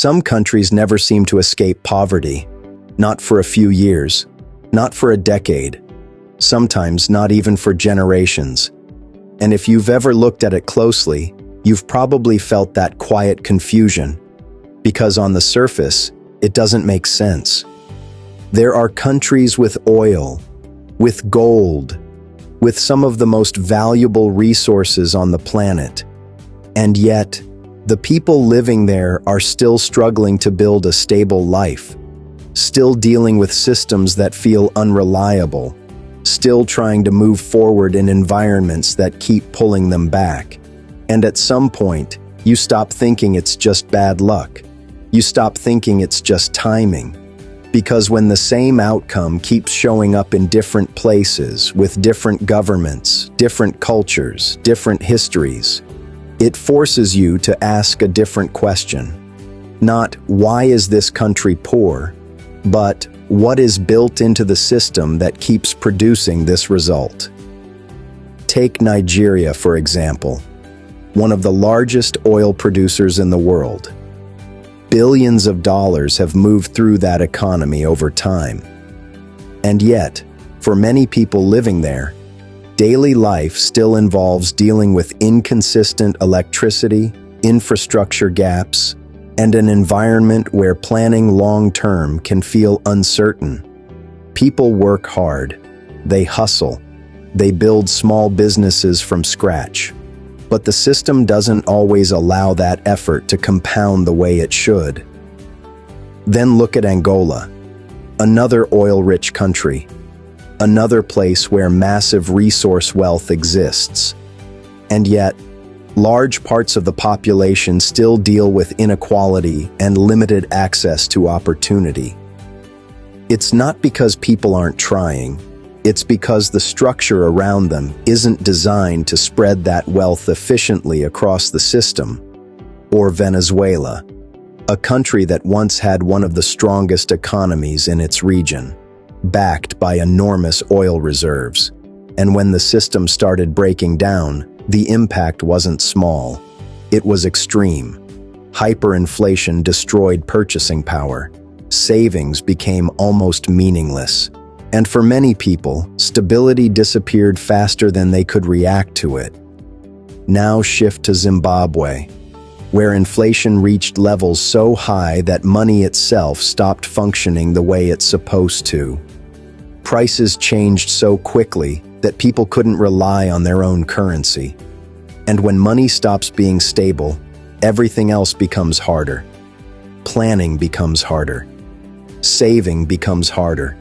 Some countries never seem to escape poverty, not for a few years, not for a decade, sometimes not even for generations. And if you've ever looked at it closely, you've probably felt that quiet confusion, because on the surface, it doesn't make sense. There are countries with oil, with gold, with some of the most valuable resources on the planet, and yet, the people living there are still struggling to build a stable life, still dealing with systems that feel unreliable, still trying to move forward in environments that keep pulling them back. And at some point, you stop thinking it's just bad luck. You stop thinking it's just timing. Because when the same outcome keeps showing up in different places, with different governments, different cultures, different histories, it forces you to ask a different question. Not, why is this country poor, but what is built into the system that keeps producing this result? Take Nigeria, for example, one of the largest oil producers in the world. Billions of dollars have moved through that economy over time. And yet, for many people living there, daily life still involves dealing with inconsistent electricity, infrastructure gaps, and an environment where planning long-term can feel uncertain. People work hard, they hustle, they build small businesses from scratch. But the system doesn't always allow that effort to compound the way it should. Then look at Angola, another oil-rich country, another place where massive resource wealth exists. And yet, large parts of the population still deal with inequality and limited access to opportunity. It's not because people aren't trying, it's because the structure around them isn't designed to spread that wealth efficiently across the system. Or Venezuela, a country that once had one of the strongest economies in its region, backed by enormous oil reserves. And when the system started breaking down, the impact wasn't small. It was extreme. Hyperinflation destroyed purchasing power. Savings became almost meaningless. And for many people, stability disappeared faster than they could react to it. Now shift to Zimbabwe, where inflation reached levels so high that money itself stopped functioning the way it's supposed to. Prices changed so quickly that people couldn't rely on their own currency. And when money stops being stable, everything else becomes harder. Planning becomes harder. Saving becomes harder.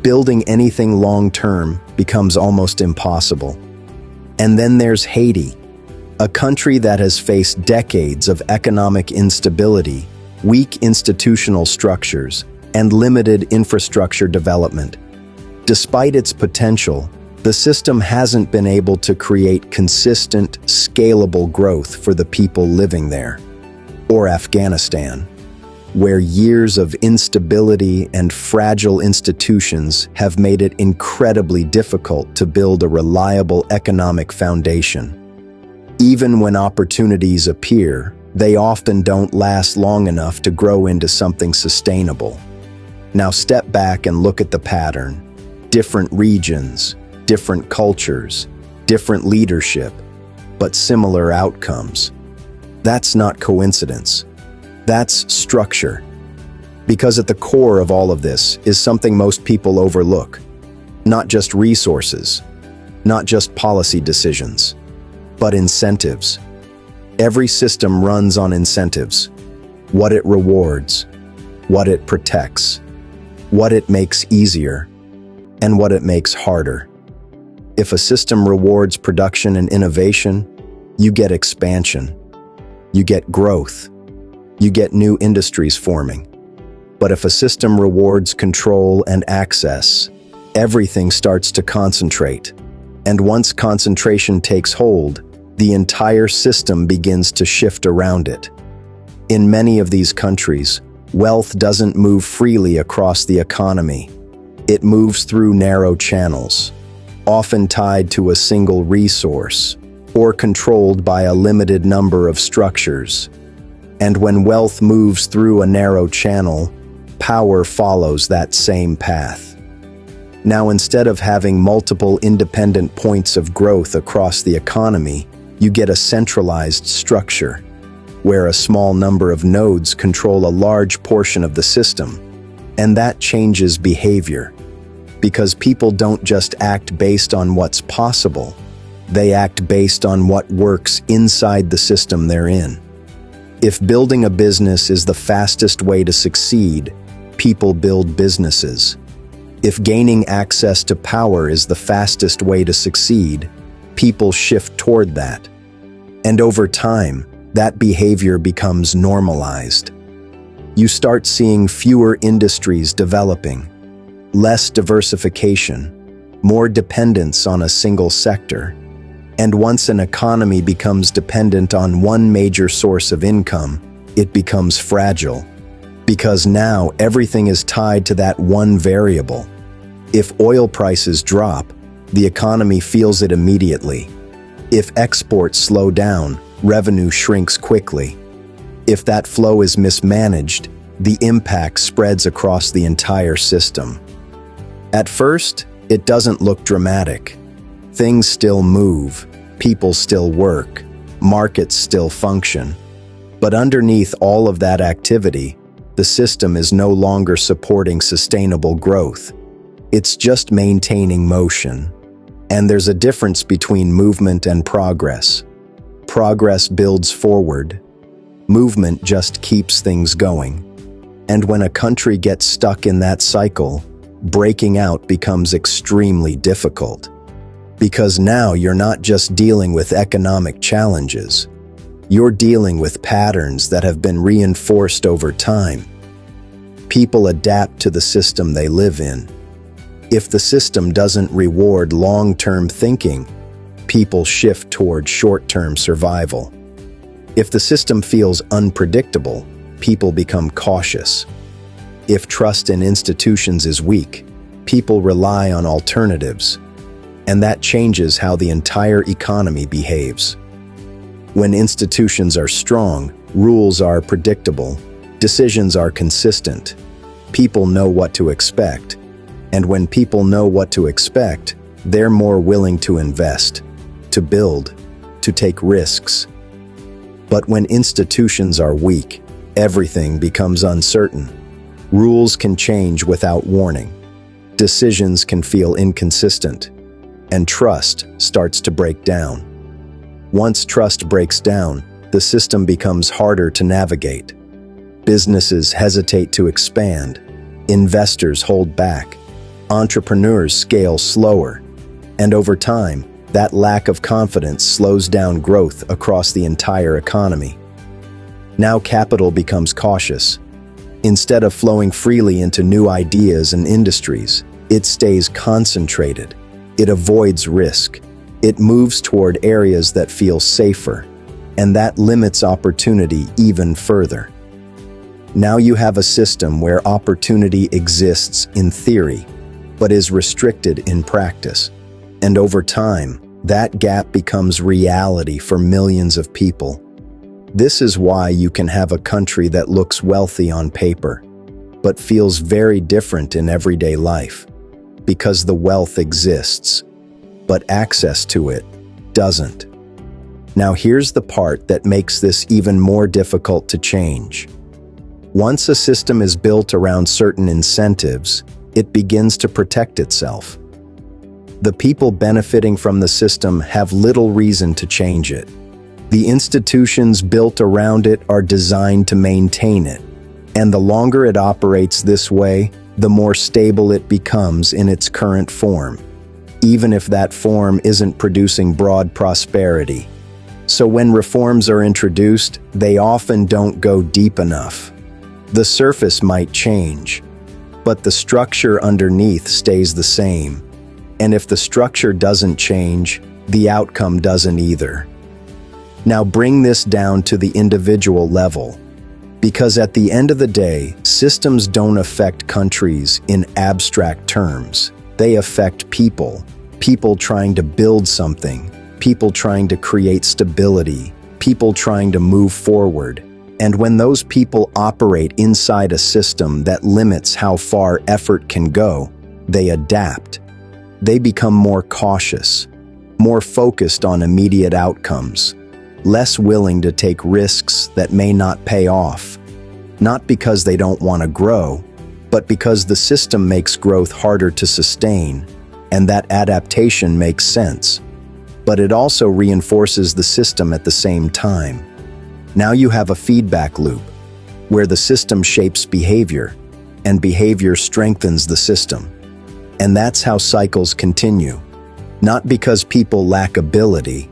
Building anything long-term becomes almost impossible. And then there's Haiti, a country that has faced decades of economic instability, weak institutional structures, and limited infrastructure development. Despite its potential, the system hasn't been able to create consistent, scalable growth for the people living there. Or Afghanistan, where years of instability and fragile institutions have made it incredibly difficult to build a reliable economic foundation. Even when opportunities appear, they often don't last long enough to grow into something sustainable. Now step back and look at the pattern. Different regions, different cultures, different leadership, but similar outcomes. That's not coincidence. That's structure. Because at the core of all of this is something most people overlook. Not just resources, not just policy decisions, but incentives. Every system runs on incentives. What it rewards, what it protects, what it makes easier, and what it makes harder. If a system rewards production and innovation, you get expansion. You get growth. You get new industries forming. But if a system rewards control and access, everything starts to concentrate. And once concentration takes hold, the entire system begins to shift around it. In many of these countries, wealth doesn't move freely across the economy. It moves through narrow channels, often tied to a single resource, or controlled by a limited number of structures. And when wealth moves through a narrow channel, power follows that same path. Now, instead of having multiple independent points of growth across the economy, you get a centralized structure, where a small number of nodes control a large portion of the system. And that changes behavior, because people don't just act based on what's possible, they act based on what works inside the system they're in. If building a business is the fastest way to succeed, people build businesses. If gaining access to power is the fastest way to succeed, people shift toward that. And over time, that behavior becomes normalized. You start seeing fewer industries developing, less diversification, more dependence on a single sector. And once an economy becomes dependent on one major source of income, it becomes fragile. Because now everything is tied to that one variable. If oil prices drop, the economy feels it immediately. If exports slow down, revenue shrinks quickly. If that flow is mismanaged, the impact spreads across the entire system. At first, it doesn't look dramatic. Things still move, people still work, markets still function. But underneath all of that activity, the system is no longer supporting sustainable growth. It's just maintaining motion. And there's a difference between movement and progress. Progress builds forward. Movement just keeps things going. And when a country gets stuck in that cycle, breaking out becomes extremely difficult. Because now you're not just dealing with economic challenges. You're dealing with patterns that have been reinforced over time. People adapt to the system they live in. If the system doesn't reward long-term thinking, people shift toward short-term survival. If the system feels unpredictable, people become cautious. If trust in institutions is weak, people rely on alternatives. And that changes how the entire economy behaves. When institutions are strong, rules are predictable, decisions are consistent, people know what to expect. And when people know what to expect, they're more willing to invest, to build, to take risks. But when institutions are weak, everything becomes uncertain. Rules can change without warning. Decisions can feel inconsistent. And trust starts to break down. Once trust breaks down, the system becomes harder to navigate. Businesses hesitate to expand. Investors hold back. Entrepreneurs scale slower. And over time, that lack of confidence slows down growth across the entire economy. Now capital becomes cautious. Instead of flowing freely into new ideas and industries, it stays concentrated. It avoids risk. It moves toward areas that feel safer, and that limits opportunity even further. Now you have a system where opportunity exists in theory, but is restricted in practice. And over time, that gap becomes reality for millions of people. This is why you can have a country that looks wealthy on paper, but feels very different in everyday life. Because the wealth exists, but access to it doesn't. Now here's the part that makes this even more difficult to change. Once a system is built around certain incentives, it begins to protect itself. The people benefiting from the system have little reason to change it. The institutions built around it are designed to maintain it, and the longer it operates this way, the more stable it becomes in its current form, even if that form isn't producing broad prosperity. So when reforms are introduced, they often don't go deep enough. The surface might change, but the structure underneath stays the same. And if the structure doesn't change, the outcome doesn't either. Now bring this down to the individual level, because at the end of the day, systems don't affect countries in abstract terms. They affect people trying to build something, people trying to create stability, people trying to move forward. And when those people operate inside a system that limits how far effort can go, they adapt. They become more cautious, more focused on immediate outcomes, less willing to take risks that may not pay off. Not because they don't want to grow, but because the system makes growth harder to sustain, and that adaptation makes sense. But it also reinforces the system at the same time. Now you have a feedback loop, where the system shapes behavior, and behavior strengthens the system. And that's how cycles continue. Not because people lack ability,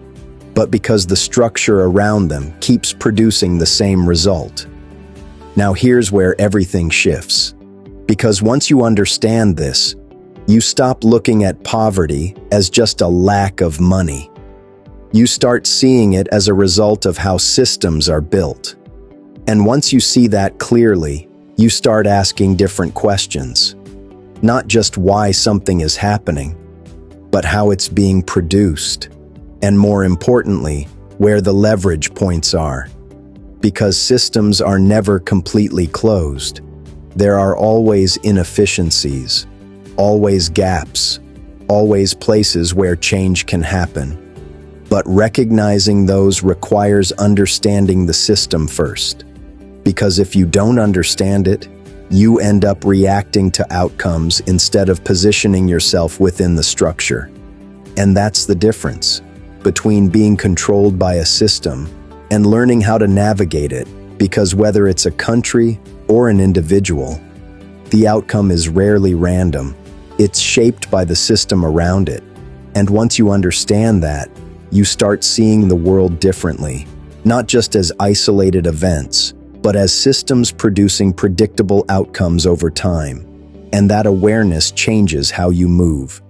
but because the structure around them keeps producing the same result. Now here's where everything shifts. Because once you understand this, you stop looking at poverty as just a lack of money. You start seeing it as a result of how systems are built. And once you see that clearly, you start asking different questions. Not just why something is happening, but how it's being produced. And more importantly, where the leverage points are. Because systems are never completely closed. There are always inefficiencies, always gaps, always places where change can happen. But recognizing those requires understanding the system first. Because if you don't understand it, you end up reacting to outcomes instead of positioning yourself within the structure. And that's the difference between being controlled by a system and learning how to navigate it, because whether it's a country or an individual, the outcome is rarely random. It's shaped by the system around it. And once you understand that, you start seeing the world differently, not just as isolated events, but as systems producing predictable outcomes over time. And that awareness changes how you move.